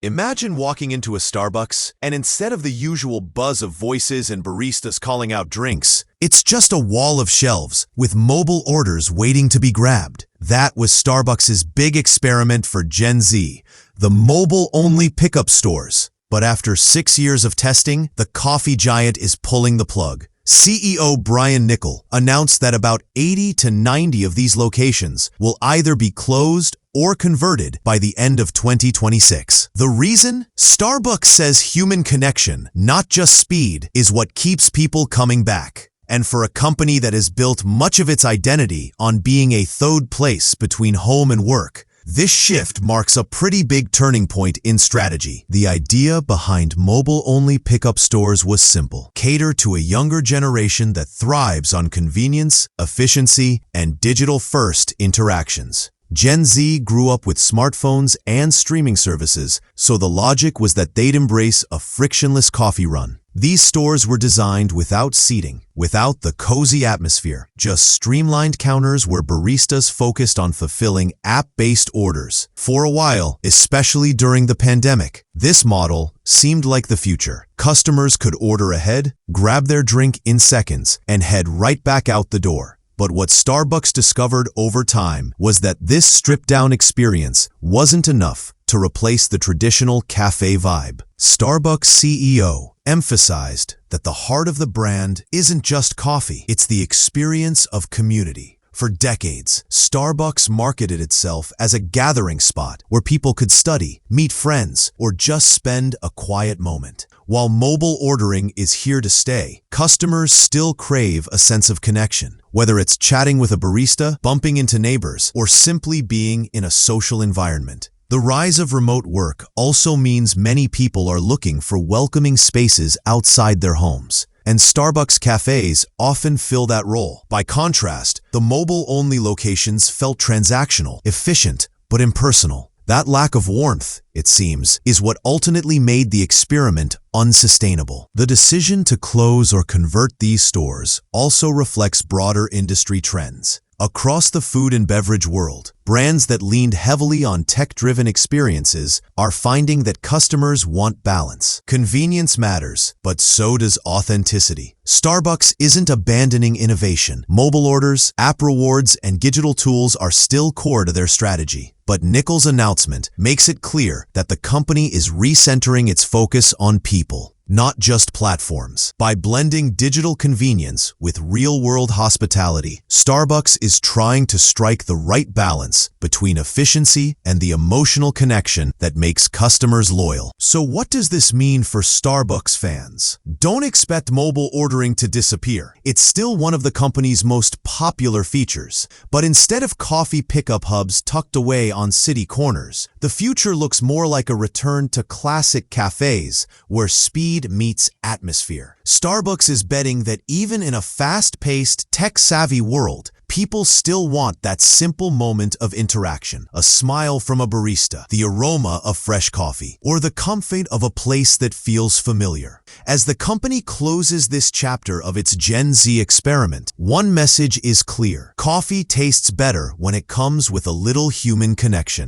Imagine walking into a Starbucks, and instead of the usual buzz of voices and baristas calling out drinks, it's just a wall of shelves with mobile orders waiting to be grabbed. That was Starbucks' big experiment for Gen Z, the mobile-only pickup stores. But after 6 years of testing, the coffee giant is pulling the plug. CEO Brian Niccol announced that about 80 to 90 of these locations will either be closed or converted by the end of 2026. The reason? Starbucks says human connection, not just speed, is what keeps people coming back. And for a company that has built much of its identity on being a third place between home and work, this shift marks a pretty big turning point in strategy. The idea behind mobile-only pickup stores was simple: cater to a younger generation that thrives on convenience, efficiency, and digital-first interactions. Gen Z grew up with smartphones and streaming services, so the logic was that they'd embrace a frictionless coffee run. These stores were designed without seating, without the cozy atmosphere, just streamlined counters where baristas focused on fulfilling app-based orders. For a while, especially during the pandemic, this model seemed like the future. Customers could order ahead, grab their drink in seconds, and head right back out the door. But what Starbucks discovered over time was that this stripped-down experience wasn't enough to replace the traditional cafe vibe. Starbucks CEO emphasized that the heart of the brand isn't just coffee, it's the experience of community. For decades, Starbucks marketed itself as a gathering spot where people could study, meet friends, or just spend a quiet moment. While mobile ordering is here to stay, customers still crave a sense of connection. Whether it's chatting with a barista, bumping into neighbors, or simply being in a social environment. The rise of remote work also means many people are looking for welcoming spaces outside their homes, and Starbucks cafes often fill that role. By contrast, the mobile-only locations felt transactional, efficient, but impersonal. That lack of warmth, it seems, is what ultimately made the experiment unsustainable. The decision to close or convert these stores also reflects broader industry trends. Across the food and beverage world, brands that leaned heavily on tech-driven experiences are finding that customers want balance. Convenience matters, but so does authenticity. Starbucks isn't abandoning innovation. Mobile orders, app rewards, and digital tools are still core to their strategy. But Niccol's announcement makes it clear that the company is recentering its focus on people, not just platforms. By blending digital convenience with real-world hospitality, Starbucks is trying to strike the right balance between efficiency and the emotional connection that makes customers loyal. So what does this mean for Starbucks fans? Don't expect mobile ordering to disappear. It's still one of the company's most popular features. But instead of coffee pickup hubs tucked away on city corners, the future looks more like a return to classic cafes where speed meets atmosphere. Starbucks is betting that even in a fast-paced, tech-savvy world, people still want that simple moment of interaction, a smile from a barista, the aroma of fresh coffee, or the comfort of a place that feels familiar. As the company closes this chapter of its Gen Z experiment, one message is clear: coffee tastes better when it comes with a little human connection.